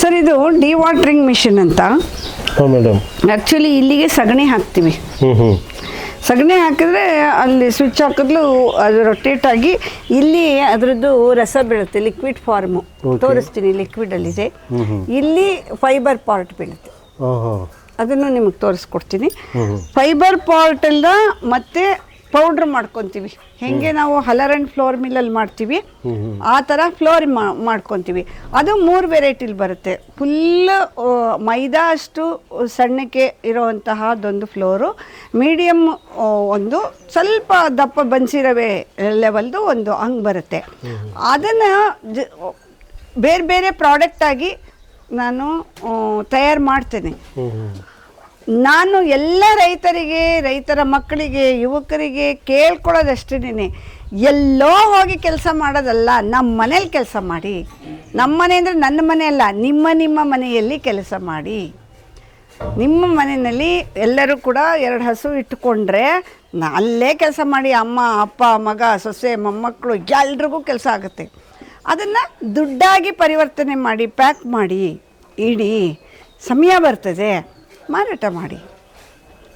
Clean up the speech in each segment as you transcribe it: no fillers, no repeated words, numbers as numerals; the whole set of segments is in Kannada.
ಸರ್ ಇದು ಡಿವಾಟರಿಂಗ್ ಮಿಷಿನ್ ಅಂತ. ಮೇಡಮ್ ಆ್ಯಕ್ಚುಲಿ ಇಲ್ಲಿಗೆ ಸಗಣಿ ಹಾಕ್ತೀವಿ. ಸಗಣಿ ಹಾಕಿದ್ರೆ ಅಲ್ಲಿ ಸ್ವಿಚ್ ಹಾಕಿದ್ಲು ಅದು ರೊಟೇಟ್ ಆಗಿ ಇಲ್ಲಿ ಅದರದ್ದು ರಸ ಬೀಳುತ್ತೆ, ಲಿಕ್ವಿಡ್ ಫಾರ್ಮು. ತೋರಿಸ್ತೀನಿ, ಲಿಕ್ವಿಡಲ್ಲಿದೆ. ಇಲ್ಲಿ ಫೈಬರ್ ಪಾರ್ಟ್ ಬೀಳುತ್ತೆ, ಅದನ್ನು ನಿಮಗೆ ತೋರಿಸ್ಕೊಡ್ತೀನಿ. ಫೈಬರ್ ಪಾರ್ಟೆಲ್ಲ ಮತ್ತೆ ಪೌಡ್ರ್ ಮಾಡ್ಕೊತೀವಿ. ಹೆಂಗೆ ನಾವು ಹಲರ್ ಆ್ಯಂಡ್ ಫ್ಲೋರ್ ಮಿಲ್ಲಲ್ಲಿ ಮಾಡ್ತೀವಿ ಆ ಥರ ಫ್ಲೋರ್ ಮಾಡ್ಕೊತೀವಿ. ಅದು 3 ವೆರೈಟಿಲಿ ಬರುತ್ತೆ. ಫುಲ್ ಮೈದಾ ಅಷ್ಟು ಸಣ್ಣಕ್ಕೆ ಇರೋವಂತಹದ್ದೊಂದು ಫ್ಲೋರು, ಮೀಡಿಯಮ್ ಒಂದು ಸ್ವಲ್ಪ ದಪ್ಪ ಬನ್ಸಿರವೆ ಲೆವೆಲ್ದು ಒಂದು ಹಂಗೆ ಬರುತ್ತೆ. ಅದನ್ನು ಬೇರೆ ಬೇರೆ ಪ್ರಾಡಕ್ಟಾಗಿ ನಾನು ತಯಾರು ಮಾಡ್ತೇನೆ. ನಾನು ಎಲ್ಲ ರೈತರಿಗೆ, ರೈತರ ಮಕ್ಕಳಿಗೆ, ಯುವಕರಿಗೆ ಕೇಳ್ಕೊಳ್ಳೋದಷ್ಟೇನೆ, ಎಲ್ಲೋ ಹೋಗಿ ಕೆಲಸ ಮಾಡೋದಲ್ಲ, ನಮ್ಮ ಮನೇಲಿ ಕೆಲಸ ಮಾಡಿ. ನಮ್ಮ ಮನೆ ಅಂದರೆ ನನ್ನ ಮನೆ ಅಲ್ಲ, ನಿಮ್ಮ ಮನೆಯಲ್ಲಿ ಕೆಲಸ ಮಾಡಿ. ನಿಮ್ಮ ಮನೆಯಲ್ಲಿ ಎಲ್ಲರೂ ಕೂಡ 2 ಹಸು ಇಟ್ಟುಕೊಂಡ್ರೆ ಅಲ್ಲೇ ಕೆಲಸ ಮಾಡಿ. ಅಮ್ಮ, ಅಪ್ಪ, ಮಗ, ಸೊಸೆ, ಮೊಮ್ಮಕ್ಕಳು ಎಲ್ರಿಗೂ ಕೆಲಸ ಆಗುತ್ತೆ. ಅದನ್ನು ದುಡ್ಡಾಗಿ ಪರಿವರ್ತನೆ ಮಾಡಿ, ಪ್ಯಾಕ್ ಮಾಡಿ ಇಡಿ. ಸಮಯ ಬರ್ತದೆ, ಮಾರಾಟ ಮಾಡಿ.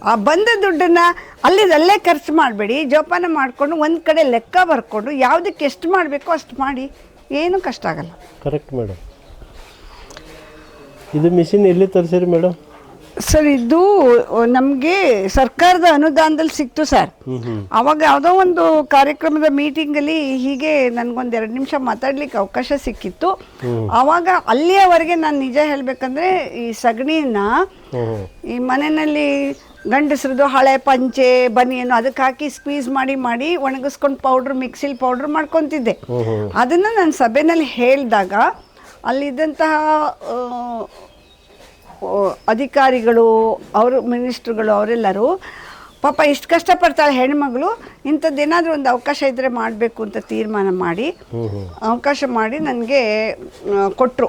ಆ ಬಂದ ದುಡ್ಡನ್ನು ಅಲ್ಲೇ ಖರ್ಚು ಮಾಡಬೇಡಿ. ಜೋಪಾನ ಮಾಡಿಕೊಂಡು ಒಂದು ಕಡೆ ಲೆಕ್ಕ ಬರ್ಕೊಂಡು ಯಾವುದಕ್ಕೆ ಎಷ್ಟು ಮಾಡಬೇಕೋ ಅಷ್ಟು ಮಾಡಿ, ಏನೂ ಕಷ್ಟ ಆಗಲ್ಲ. Correct madam. ಇದು ಮಿಷಿನ್ ಎಲ್ಲಿ ತರಿಸಿರಿ ಮೇಡಮ್? ಸರ್ ಇದು ನಮಗೆ ಸರ್ಕಾರದ ಅನುದಾನದಲ್ಲಿ ಸಿಕ್ತು ಸರ್. ಅವಾಗ ಯಾವುದೋ ಒಂದು ಕಾರ್ಯಕ್ರಮದ ಮೀಟಿಂಗಲ್ಲಿ ಹೀಗೆ ನನಗೊಂದು 2 ನಿಮಿಷ ಮಾತಾಡ್ಲಿಕ್ಕೆ ಅವಕಾಶ ಸಿಕ್ಕಿತ್ತು. ಆವಾಗ ಅಲ್ಲಿಯವರೆಗೆ ನಾನು ನಿಜ ಹೇಳಬೇಕಂದ್ರೆ ಈ ಸಗಣಿನ ಈ ಮನೆಯಲ್ಲಿ ಗಂಡಸ್ರದ್ದು ಹಳೆ ಪಂಚೆ ಬನಿಯನ್ನು ಅದಕ್ಕೆ ಹಾಕಿ ಸ್ಕ್ವೀಸ್ ಮಾಡಿ ಒಣಗಿಸ್ಕೊಂಡು ಪೌಡ್ರ್, ಮಿಕ್ಸಿಲಿ ಪೌಡ್ರ್ ಮಾಡ್ಕೊತಿದ್ದೆ. ಅದನ್ನು ನಾನು ಸಭೆಯಲ್ಲಿ ಹೇಳಿದಾಗ ಅಲ್ಲಿದ್ದಂತಹ ಅಧಿಕಾರಿಗಳು, ಅವರು ಮಿನಿಸ್ಟ್ರುಗಳು, ಅವರೆಲ್ಲರೂ ಪಾಪ ಇಷ್ಟು ಕಷ್ಟಪಡ್ತಾಳೆ ಹೆಣ್ಮಗಳು, ಇಂಥದ್ದೇನಾದರೂ ಒಂದು ಅವಕಾಶ ಇದ್ದರೆ ಮಾಡಬೇಕು ಅಂತ ತೀರ್ಮಾನ ಮಾಡಿ ಅವಕಾಶ ಮಾಡಿ ನನಗೆ ಕೊಟ್ಟರು.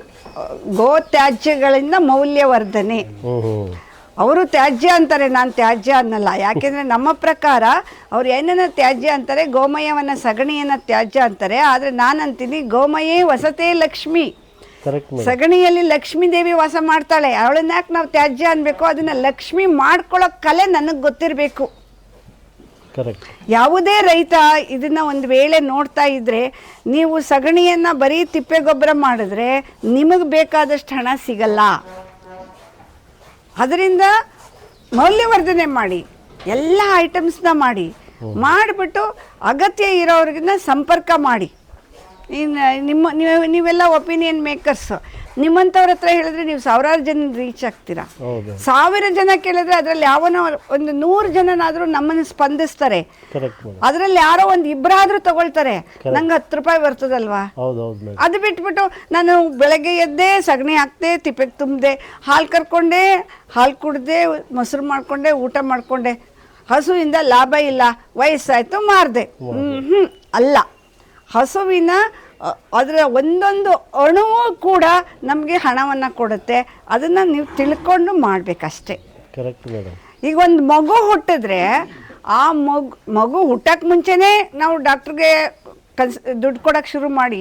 ಗೋ ತ್ಯಾಜ್ಯಗಳಿಂದ ಮೌಲ್ಯವರ್ಧನೆ. ಅವರು ತ್ಯಾಜ್ಯ ಅಂತಾರೆ, ನಾನು ತ್ಯಾಜ್ಯ ಅನ್ನಲ್ಲ. ಯಾಕೆಂದರೆ ನಮ್ಮ ಪ್ರಕಾರ ಅವ್ರು ಏನನ್ನ ತ್ಯಾಜ್ಯ ಅಂತಾರೆ, ಗೋಮಯವನ್ನು, ಸಗಣಿಯನ್ನು ತ್ಯಾಜ್ಯ ಅಂತಾರೆ. ಆದರೆ ನಾನು ಅಂತೀನಿ ಗೋಮಯೇ ವಸತೇ ಲಕ್ಷ್ಮಿ. ಸಗಣಿಯಲ್ಲಿ ಲಕ್ಷ್ಮೀ ದೇವಿ ವಾಸ ಮಾಡ್ತಾಳೆ. ಅವಳನ್ನ ಯಾಕೆ ನಾವು ತ್ಯಾಜ್ಯ ಅನ್ಬೇಕು? ಅದನ್ನ ಲಕ್ಷ್ಮಿ ಮಾಡ್ಕೊಳ್ಳೋ ಕಲೆ ನನಗೆ ಗೊತ್ತಿರಬೇಕು. ಯಾವುದೇ ರೈತ ಇದನ್ನ ಒಂದು ವೇಳೆ ನೋಡ್ತಾ ಇದ್ರೆ, ನೀವು ಸಗಣಿಯನ್ನ ಬರೀ ತಿಪ್ಪೆ ಗೊಬ್ಬರ ಮಾಡಿದ್ರೆ ನಿಮಗೆ ಬೇಕಾದಷ್ಟು ಹಣ ಸಿಗಲ್ಲ. ಅದರಿಂದ ಮೌಲ್ಯವರ್ಧನೆ ಮಾಡಿ, ಎಲ್ಲ ಐಟಮ್ಸ್ನ ಮಾಡಿಬಿಟ್ಟು ಅಗತ್ಯ ಇರೋವ್ರಿಗಿನ್ನ ಸಂಪರ್ಕ ಮಾಡಿ. ನೀವೆಲ್ಲ ಒಪಿನಿಯನ್ ಮೇಕರ್ಸ್. ನಿಮ್ಮಂಥವ್ರ ಹತ್ರ ಹೇಳಿದ್ರೆ ನೀವು 1000 ಜನ ರೀಚ್ ಆಗ್ತೀರಾ. 1000 ಜನ ಕೇಳಿದ್ರೆ ಅದರಲ್ಲಿ ಯಾವನೋ ಒಂದು 100 ಜನನಾದರೂ ನಮ್ಮನ್ನು ಸ್ಪಂದಿಸ್ತಾರೆ. ಅದರಲ್ಲಿ ಯಾರೋ ಒಂದು 2 ತಗೊಳ್ತಾರೆ. ನಂಗೆ 10 ರೂಪಾಯಿ ಬರ್ತದಲ್ವಾ. ಅದು ಬಿಟ್ಬಿಟ್ಟು ನಾನು ಬೆಳಗ್ಗೆ ಎದ್ದೆ, ಸಗಣಿ ಹಾಕ್ದೆ, ತಿಪ್ಪೆಗೆ ತುಂಬಿದೆ, ಹಾಲು ಕರ್ಕೊಂಡೆ, ಹಾಲು ಕುಡ್ದೆ, ಮೊಸರು ಮಾಡ್ಕೊಂಡೆ, ಊಟ ಮಾಡ್ಕೊಂಡೆ, ಹಸುವಿಂದ ಲಾಭ ಇಲ್ಲ, ವಯಸ್ಸಾಯ್ತು ಮಾರ್ದೆ. ಅಲ್ಲ, ಹಸುವಿನ ಅದರ ಒಂದೊಂದು ಅಣುವು ಕೂಡ ನಮಗೆ ಹಣವನ್ನು ಕೊಡುತ್ತೆ. ಅದನ್ನು ನೀವು ತಿಳ್ಕೊಂಡು ಮಾಡಬೇಕಷ್ಟೇ. ಈಗ ಒಂದು ಮಗು ಹುಟ್ಟಿದ್ರೆ ಆ ಮಗು ಹುಟ್ಟಕ್ಕೆ ಮುಂಚೆನೇ ನಾವು ಡಾಕ್ಟ್ರಿಗೆ ದುಡ್ಡು ಕೊಡೋಕ್ಕೆ ಶುರು ಮಾಡಿ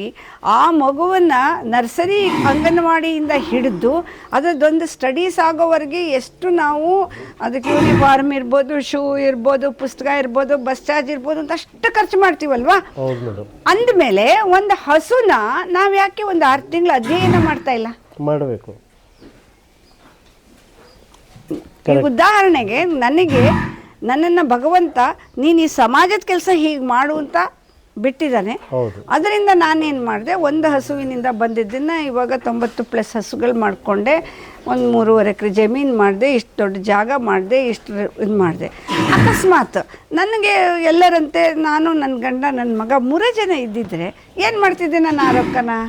ಆ ಮಗುವನ್ನು ನರ್ಸರಿ, ಅಂಗನವಾಡಿಯಿಂದ ಹಿಡಿದು ಅದರದ್ದೊಂದು ಸ್ಟಡೀಸ್ ಆಗೋವರೆಗೆ ಎಷ್ಟು ನಾವು ಅದಕ್ಕೆ ಯೂನಿಫಾರ್ಮ್ ಇರ್ಬೋದು, ಶೂ ಇರ್ಬೋದು, ಪುಸ್ತಕ ಇರ್ಬೋದು, ಬಸ್ ಚಾರ್ಜ್ ಇರ್ಬೋದು ಅಂತ ಅಷ್ಟು ಖರ್ಚು ಮಾಡ್ತೀವಲ್ವಾ. ಅಂದಮೇಲೆ ಒಂದು ಹಸುನ ನಾವು ಯಾಕೆ ಒಂದು 6 ತಿಂಗಳು ಅಧ್ಯಯನ ಮಾಡ್ತಾ ಇಲ್ಲ? ಮಾಡಬೇಕು. ಈಗ ಉದಾಹರಣೆಗೆ ನನ್ನನ್ನು ಭಗವಂತ ನೀನು ಈ ಸಮಾಜದ ಕೆಲಸ ಹೀಗೆ ಮಾಡು ಅಂತ ಬಿಟ್ಟಿದ್ದಾನೆ. ಅದರಿಂದ ನಾನೇನು ಮಾಡಿದೆ, ಒಂದು ಹಸುವಿನಿಂದ ಬಂದಿದ್ದನ್ನು ಇವಾಗ 90+ ಹಸುಗಳು ಮಾಡಿಕೊಂಡೆ. ಒಂದು 3.5 ಎಕರೆ ಜಮೀನು ಮಾಡಿದೆ, ಇಷ್ಟು ದೊಡ್ಡ ಜಾಗ ಮಾಡಿದೆ, ಇಷ್ಟು ಇದು ಮಾಡಿದೆ. ಅಕಸ್ಮಾತ್ ನನಗೆ ಎಲ್ಲರಂತೆ ನಾನು, ನನ್ನ ಗಂಡ, ನನ್ನ ಮಗ 3 ಜನ ಇದ್ದಿದ್ರೆ ಏನು ಮಾಡ್ತಿದ್ದೆ? ನಾನು ಆರೋಗ್ಯನ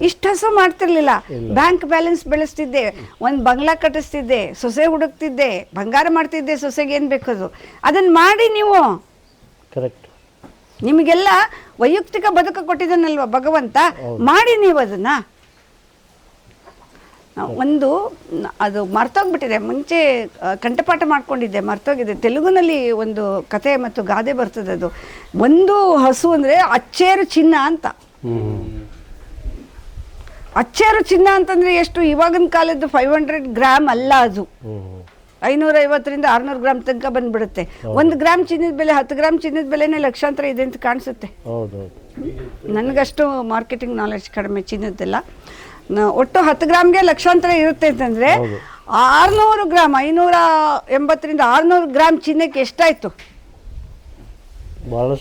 ಇಷ್ಟು ಹಸು ಮಾಡ್ತಿರ್ಲಿಲ್ಲ. ಬ್ಯಾಂಕ್ ಬ್ಯಾಲೆನ್ಸ್ ಬೆಳೆಸ್ತಿದ್ದೆ, ಒಂದು ಬಂಗ್ಲಾ ಕಟ್ಟಿಸ್ತಿದ್ದೆ, ಸೊಸೆ ಹುಡುಕ್ತಿದ್ದೆ, ಬಂಗಾರ ಮಾಡ್ತಿದ್ದೆ. ಸೊಸೆಗೆ ಏನು ಬೇಕದು ಅದನ್ನು ಮಾಡಿ. ನೀವು ನಿಮಗೆಲ್ಲ ವೈಯಕ್ತಿಕ ಬದುಕು ಕೊಟ್ಟಿದ್ದಾನಲ್ವ ಭಗವಂತ, ಮಾಡಿ ನೀವು ಅದನ್ನು. ಅದು ಮರ್ತೋಗ್ಬಿಟ್ಟಿದೆ. ಮುಂಚೆ ಕಂಠಪಾಠ ಮಾಡ್ಕೊಂಡಿದ್ದೆ, ಮರ್ತೋಗಿದೆ. ತೆಲುಗುನಲ್ಲಿ ಒಂದು ಕತೆ ಮತ್ತು ಗಾದೆ ಬರ್ತದೆ. ಅದು ಒಂದು ಹಸು ಅಂದರೆ ಅಚ್ಚೇರು ಚಿನ್ನ ಅಂತ. ಅಚ್ಚೇರು ಚಿನ್ನ ಅಂತಂದರೆ ಎಷ್ಟು? ಇವಾಗಿನ ಕಾಲದ್ದು 500 ಗ್ರಾಮ್ ಅಲ್ಲ ಅದು. 550ರಿಂದ 600 ಗ್ರಾಮ್ ತನಕ ಬಂದ್ಬಿಡುತ್ತೆ. 1 ಗ್ರಾಮ್ ಚಿನ್ನದ ಬೆಲೆ 10 ಗ್ರಾಮ್ ಚಿನ್ನದ ಬೆಲೆನೇ ಲಕ್ಷಾಂತರ ಇದೆ ಅಂತ ಕಾಣಿಸುತ್ತೆ. ನನಗಷ್ಟು ಮಾರ್ಕೆಟಿಂಗ್ ನಾಲೆಡ್ಜ್ ಕಡಿಮೆ ಚಿನ್ನದ್ದೆಲ್ಲ. ಒಟ್ಟು 10 ಗ್ರಾಮ್ಗೆ ಲಕ್ಷಾಂತರ ಇರುತ್ತೆ ಅಂತಂದರೆ 600 ಗ್ರಾಮ್ 580ರಿಂದ 600 ಗ್ರಾಮ್ ಚಿನ್ನಕ್ಕೆ ಎಷ್ಟಾಯಿತು?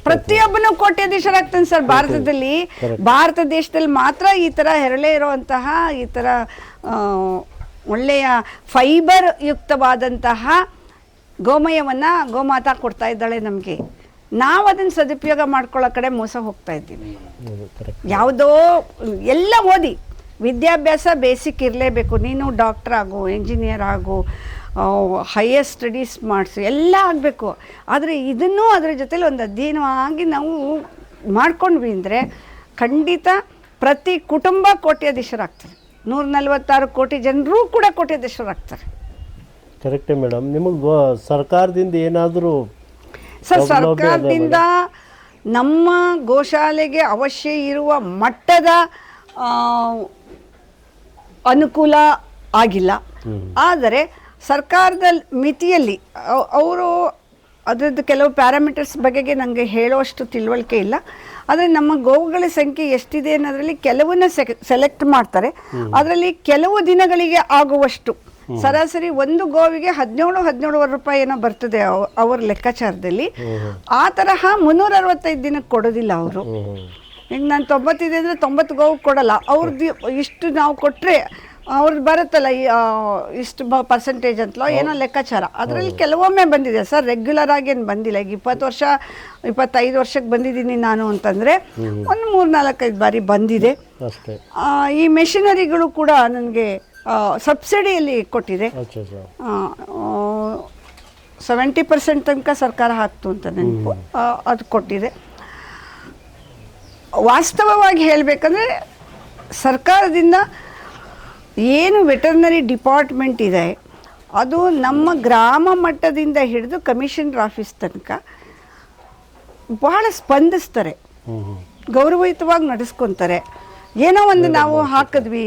ಪ್ರತಿಯೊಬ್ಬನು ಕೋಟ್ಯಾಧೀಶರಾಗ್ತಾನೆ ಸರ್ ಭಾರತದಲ್ಲಿ. ಭಾರತ ದೇಶದಲ್ಲಿ ಮಾತ್ರ ಈ ಥರ ಹೆರಳೆ ಇರುವಂತಹ ಈ ಥರ ಒಳ್ಳೆಯ ಫೈಬರ್ ಯುಕ್ತವಾದಂತಹ ಗೋಮಯವನ್ನು ಗೋಮಾತಾ ಕೊಡ್ತಾ ಇದ್ದಾಳೆ ನಮಗೆ. ನಾವು ಅದನ್ನು ಸದುಪಯೋಗ ಮಾಡ್ಕೊಳ್ಳೋ ಕಡೆ ಮೋಸ ಹೋಗ್ತಾ ಇದ್ದೀವಿ. ಯಾವುದೋ ಎಲ್ಲ ಓದಿ ವಿದ್ಯಾಭ್ಯಾಸ ಬೇಸಿಕ್ ಇರಲೇಬೇಕು. ನೀನು ಡಾಕ್ಟರ್ ಆಗು, ಇಂಜಿನಿಯರ್ ಆಗು, ಹೈಯರ್ ಸ್ಟಡೀಸ್ ಮಾಡಿಸು, ಎಲ್ಲ ಆಗಬೇಕು. ಆದರೆ ಇದನ್ನು ಅದರ ಜೊತೆಲಿ ಒಂದು ಅಧ್ಯಯನವಾಗಿ ನಾವು ಮಾಡ್ಕೊಂಡ್ವಿ ಅಂದರೆ ಖಂಡಿತ ಪ್ರತಿ ಕುಟುಂಬ ಕೋಟ್ಯಾಧೀಶರಾಗ್ತಾರೆ. 146 ಕೋಟಿ ಜನರು ಕೂಡ ಕೋಟ್ಯಾಧೀಶರಾಗ್ತಾರೆ. ಕರೆಕ್ಟೇ ಮೇಡಮ್. ನಿಮಗೆ ಸರ್ಕಾರದಿಂದ ಏನಾದರೂ? ಸರ್, ಸರ್ಕಾರದಿಂದ ನಮ್ಮ ಗೋಶಾಲೆಗೆ ಅವಶ್ಯ ಇರುವ ಮಟ್ಟದ ಅನುಕೂಲ ಆಗಿಲ್ಲ. ಆದರೆ ಸರ್ಕಾರದ ಮಿತಿಯಲ್ಲಿ ಅವರು ಅದರದ್ದು ಕೆಲವು ಪ್ಯಾರಾಮೀಟರ್ಸ್ ಬಗೆಗೆ ನನಗೆ ಹೇಳುವಷ್ಟು ತಿಳುವಳಿಕೆ ಇಲ್ಲ. ಆದರೆ ನಮ್ಮ ಗೋವುಗಳ ಸಂಖ್ಯೆ ಎಷ್ಟಿದೆ ಅನ್ನೋದರಲ್ಲಿ ಕೆಲವನ್ನ ಸೆಲೆಕ್ಟ್ ಮಾಡ್ತಾರೆ. ಅದರಲ್ಲಿ ಕೆಲವು ದಿನಗಳಿಗೆ ಆಗುವಷ್ಟು ಸರಾಸರಿ ಒಂದು ಗೋವಿಗೆ 17-17.5 ರೂಪಾಯಿ ಏನೋ ಬರ್ತದೆ ಅವ್ರ ಲೆಕ್ಕಾಚಾರದಲ್ಲಿ. ಆ ತರಹ 365 ದಿನಕ್ಕೆ ಕೊಡೋದಿಲ್ಲ ಅವರು. ಈಗ ನಾನು 90 ಇದೆ ಅಂದರೆ 90 ಗೋವು ಕೊಡಲ್ಲ. ಅವ್ರದ್ದು ಇಷ್ಟು ನಾವು ಕೊಟ್ಟರೆ ಅವ್ರದ್ದು ಬರುತ್ತಲ್ಲ ಇಷ್ಟು ಪರ್ಸೆಂಟೇಜ್ ಅಂತಲೋ ಏನೋ ಲೆಕ್ಕಾಚಾರ. ಅದರಲ್ಲಿ ಕೆಲವೊಮ್ಮೆ ಬಂದಿದೆ ಸರ್, ರೆಗ್ಯುಲರ್ ಆಗಿ ಏನು ಬಂದಿಲ್ಲ. ಈಗ 20 ವರ್ಷ 25 ವರ್ಷಕ್ಕೆ ಬಂದಿದ್ದೀನಿ ನಾನು ಅಂತಂದರೆ ಒಂದು 3-4-5 ಬಾರಿ ಬಂದಿದೆ. ಈ ಮೆಷಿನರಿಗಳು ಕೂಡ ನನಗೆ ಸಬ್ಸಿಡಿಯಲ್ಲಿ ಕೊಟ್ಟಿದೆ. 70% ತನಕ ಸರ್ಕಾರ ಹಾಕ್ತು ಅಂತ ನೆನಪು, ಅದು ಕೊಟ್ಟಿದೆ. ವಾಸ್ತವವಾಗಿ ಹೇಳಬೇಕಂದ್ರೆ ಸರ್ಕಾರದಿಂದ ಏನು ವೆಟರ್ನರಿ ಡಿಪಾರ್ಟ್ಮೆಂಟ್ ಇದೆ ಅದು ನಮ್ಮ ಗ್ರಾಮ ಮಟ್ಟದಿಂದ ಹಿಡಿದು ಕಮಿಷನರ್ ಆಫೀಸ್ ತನಕ ಬಹಳ ಸ್ಪಂದಿಸ್ತಾರೆ, ಗೌರವಯುತವಾಗಿ ನಡೆಸ್ಕೊತಾರೆ. ಏನೋ ಒಂದು ನಾವು ಹಾಕಿದ್ವಿ,